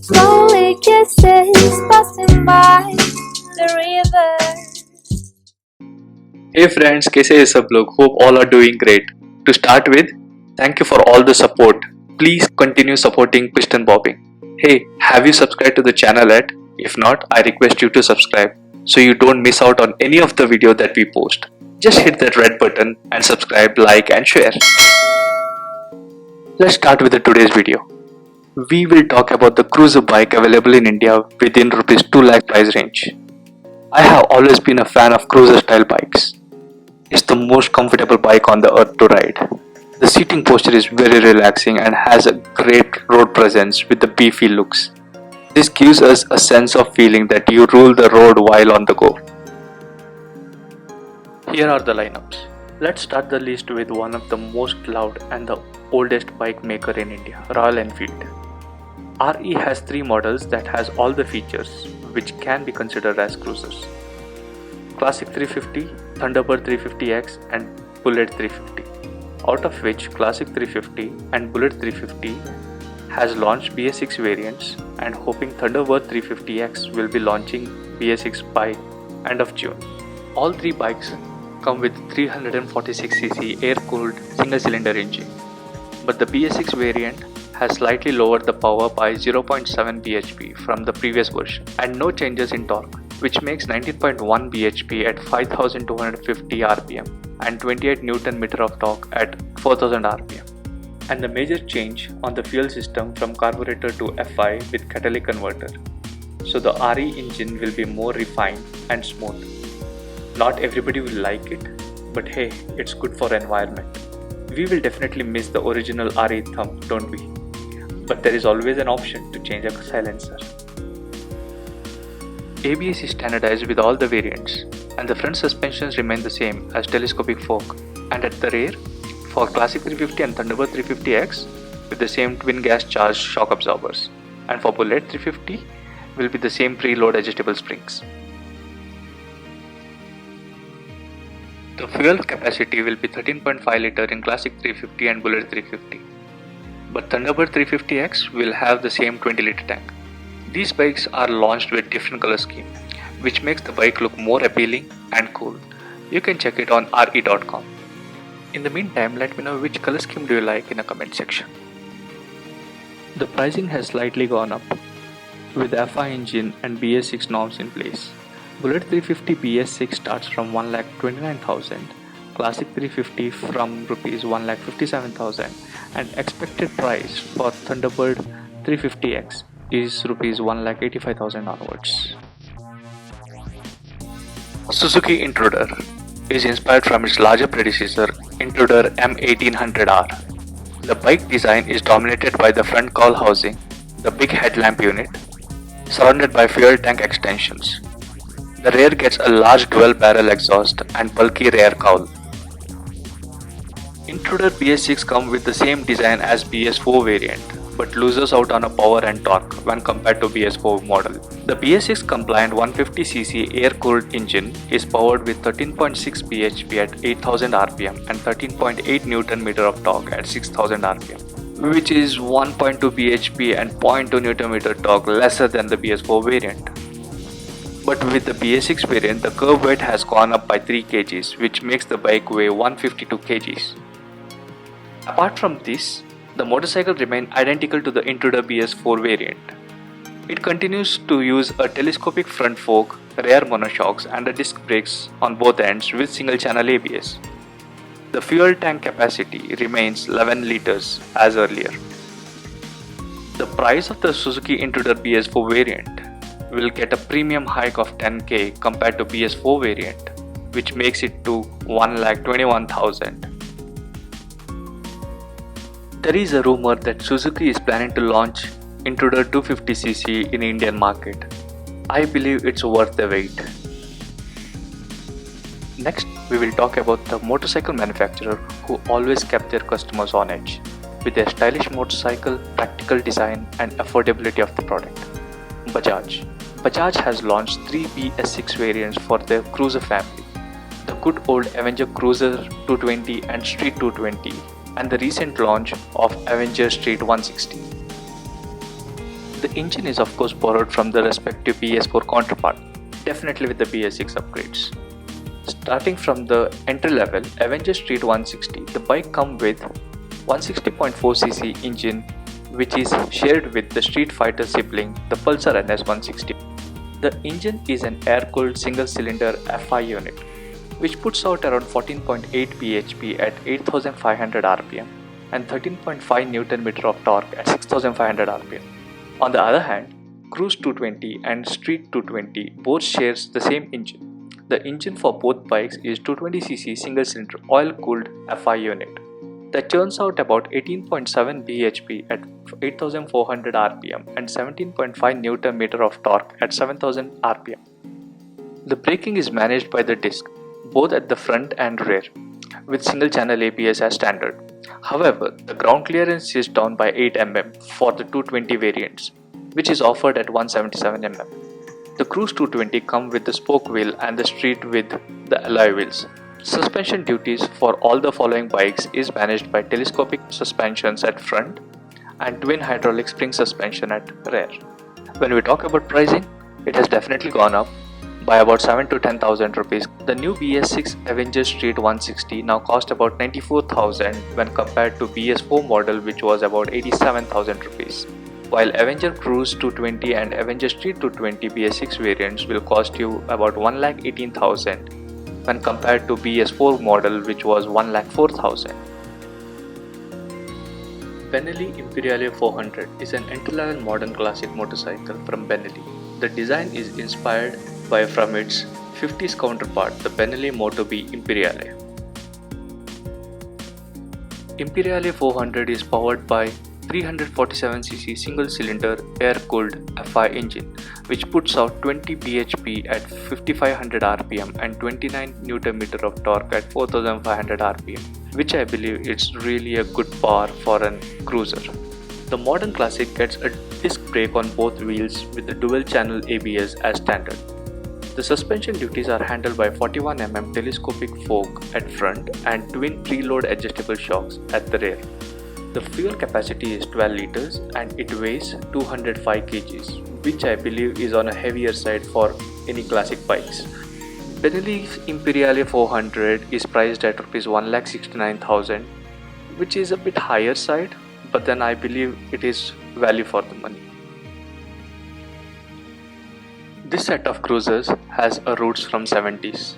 Slowly kisses passing by the river. Hey friends, कैसे हैं सब लोग? Hope all are doing great. To start with, thank you for all the support. Please continue supporting Piston Bobbing. Hey, have you subscribed to the channel yet? If not, I request you to subscribe so you don't miss out on any of the video that we post. Just hit that red button and subscribe, like and share. Let's start with today's video. We will talk about the cruiser bike available in India within Rs 2 lakh price range. I have always been a fan of cruiser style bikes. It's the most comfortable bike on the earth to ride. The seating posture is very relaxing and has a great road presence with the beefy looks. This gives us a sense of feeling that you rule the road while on the go. Here are the lineups. Let's start the list with one of the most loved and the oldest bike maker in India, Royal Enfield. RE has 3 models that has all the features which can be considered as cruisers. Classic 350, Thunderbird 350X and Bullet 350. Out of which Classic 350 and Bullet 350 has launched BS6 variants and hoping Thunderbird 350X will be launching BS6 by end of June. All 3 bikes come with 346cc air-cooled single-cylinder engine, but the BS6 variant has slightly lowered the power by 0.7 bhp from the previous version and no changes in torque, which makes 19.1 bhp at 5250 rpm and 28 Nm of torque at 4000 rpm. And the major change on the fuel system from carburetor to FI with catalytic converter. So the RE engine will be more refined and smooth. Not everybody will like it, but hey, it's good for environment. We will definitely miss the original RE thumb, don't we? But there is always an option to change a silencer. ABS is standardized with all the variants, and the front suspensions remain the same as telescopic fork, and at the rear, for Classic 350 and Thunderbird 350X with the same twin gas charged shock absorbers, and for Bullet 350 will be the same preload adjustable springs. The fuel capacity will be 13.5 liter in Classic 350 and Bullet 350, but Thunderbird 350X will have the same 20 liter tank. These bikes are launched with different color scheme, which makes the bike look more appealing and cool. You can check it on re.com. In the meantime, let me know which color scheme do you like in the comment section. The pricing has slightly gone up with FI engine and BS6 norms in place. Bullet 350 BS6 starts from 1,29,000, Classic 350 from Rs 1,57,000 and expected price for Thunderbird 350X is Rs 1,85,000 onwards. Suzuki Intruder is inspired from its larger predecessor Intruder M1800R. The bike design is dominated by the front cowl housing, the big headlamp unit, surrounded by fuel tank extensions. The rear gets a large dual barrel exhaust and bulky rear cowl. Intruder BS6 comes with the same design as BS4 variant, but loses out on a power and torque when compared to BS4 model. The BS6 compliant 150cc air-cooled engine is powered with 13.6 bhp at 8000 rpm and 13.8 Nm of torque at 6000 rpm, which is 1.2 bhp and 0.2 Nm torque lesser than the BS4 variant. But with the BS6 variant, the curb weight has gone up by 3 kgs, which makes the bike weigh 152 kgs. Apart from this, the motorcycle remains identical to the Intruder BS4 variant. It continues to use a telescopic front fork, rear monoshocks and the disc brakes on both ends with single channel ABS. The fuel tank capacity remains 11 liters as earlier. The price of the Suzuki Intruder BS4 variant will get a premium hike of 10k compared to BS4 variant, which makes it to 1,21,000. There is a rumor that Suzuki is planning to launch Intruder 250cc in Indian market. I believe it's worth the wait. Next, we will talk about the motorcycle manufacturer who always kept their customers on edge with their stylish motorcycle, practical design and affordability of the product. Bajaj. Bajaj has launched 3 BS6 variants for their cruiser family. The good old Avenger Cruiser 220 and Street 220 and the recent launch of Avenger Street 160. The engine is of course borrowed from the respective BS4 counterpart, definitely with the BS6 upgrades. Starting from the entry level Avenger Street 160, the bike comes with 160.4cc engine which is shared with the Street Fighter sibling, the Pulsar NS 160. The engine is an air-cooled single-cylinder FI unit, which puts out around 14.8 bhp at 8500 rpm and 13.5 Nm of torque at 6500 rpm. On the other hand, Cruise 220 and Street 220 both shares the same engine. The engine for both bikes is 220cc single-cylinder oil-cooled FI unit that churns out about 18.7 bhp at 8400 rpm and 17.5 Nm of torque at 7000 rpm. The braking is managed by the disc, both at the front and rear, with single channel ABS as standard. However, the ground clearance is down by 8 mm for the 220 variants, which is offered at 177 mm. The Cruise 220 comes with the spoke wheel and the Street with the alloy wheels. Suspension duties for all the following bikes is managed by telescopic suspensions at front and twin hydraulic spring suspension at rear. When we talk about pricing, it has definitely gone up by about 7 to 10,000 rupees. The new BS6 Avenger Street 160 now cost about 94,000 when compared to BS4 model which was about 87,000 rupees. While Avenger Cruise 220 and Avenger Street 220 BS6 variants will cost you about 1,18,000 when compared to BS4 model which was 1,04,000. Benelli Imperiale 400 is an entry-level modern classic motorcycle from Benelli. The design is inspired from its 50s counterpart, the Benelli Moto B Imperiale. Imperiale 400 is powered by 347cc single-cylinder air-cooled FI engine, which puts out 20 bhp at 5500 rpm and 29 Nm of torque at 4500 rpm, which I believe is really a good power for an cruiser. The modern classic gets a disc brake on both wheels with the dual-channel ABS as standard. The suspension duties are handled by 41 mm telescopic fork at front and twin preload adjustable shocks at the rear. The fuel capacity is 12 liters and it weighs 205 kgs, which I believe is on a heavier side for any classic bikes. Benelli Imperiale 400 is priced at Rs 1,69,000, which is a bit higher side, but then I believe it is value for the money. This set of cruisers has a roots from 70s.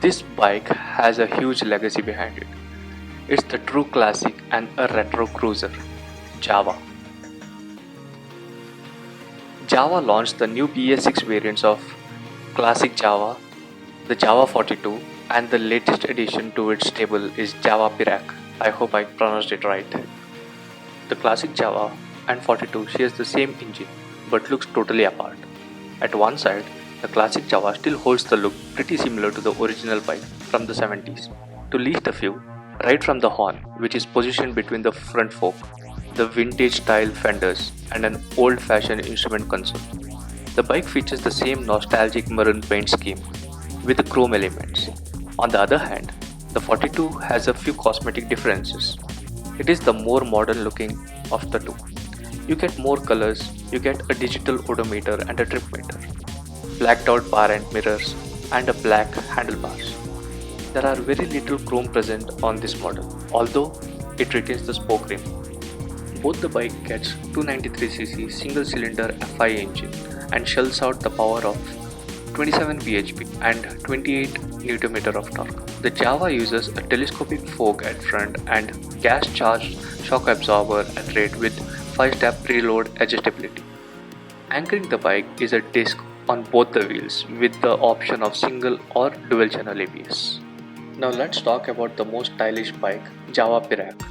This bike has a huge legacy behind it. It's the true classic and a retro cruiser, Java. Java launched the new BS6 variants of Classic Java, the Java 42, and the latest addition to its stable is Java Pirac. I hope I pronounced it right. The Classic Java and 42 shares the same engine but looks totally apart. At one side, the Classic Java still holds the look pretty similar to the original bike from the 70s. To list a few, right from the horn, which is positioned between the front fork, the vintage style fenders, and an old-fashioned instrument console. The bike features the same nostalgic maroon paint scheme with the chrome elements. On the other hand, the 42 has a few cosmetic differences. It is the more modern looking of the two. You get more colors, you get a digital odometer and a trip meter, blacked out bar end mirrors, and a black handlebars. There are very little chrome present on this model, although it retains the spoke rim. Both the bike gets 293cc single-cylinder FI engine and shells out the power of 27 bhp and 28 Nm of torque. The Java uses a telescopic fork at front and gas-charged shock absorber at rate with 5-step preload adjustability. Anchoring the bike is a disc on both the wheels with the option of single or dual channel ABS. Now let's talk about the most stylish bike, Java Pirac.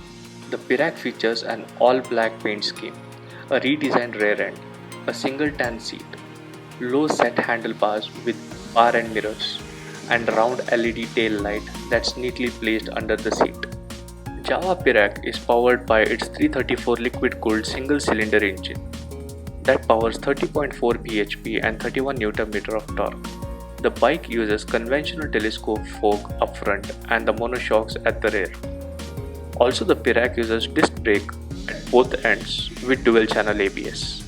The Pirac features an all-black paint scheme, a redesigned rear end, a single tan seat, low set handlebars with bar end mirrors, and round LED tail light that's neatly placed under the seat. Java Pirac is powered by its 334 liquid-cooled single-cylinder engine that powers 30.4 bhp and 31 Nm of torque. The bike uses conventional telescope fork up front and the monoshocks at the rear. Also, the Perak uses disc brake at both ends with dual channel ABS.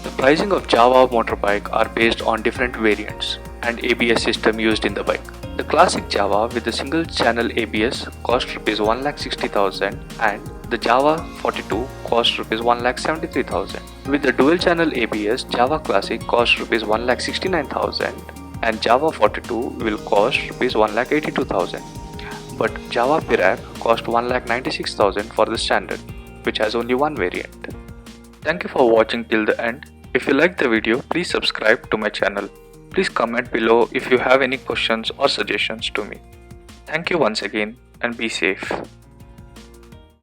The pricing of Java motorbike are based on different variants and ABS system used in the bike. The classic Java with the single channel ABS cost Rs 1,60,000 and the Java 42 cost Rs 1,73,000. With the dual channel ABS, Java Classic cost Rs 1,69,000 and Java 42 will cost Rs 1,82,000. But Java Perak cost 1,96,000 for the standard, which has only one variant. Thank you for watching till the end. If you like the video, please subscribe to my channel. Please comment below if you have any questions or suggestions to me. Thank you once again and be safe.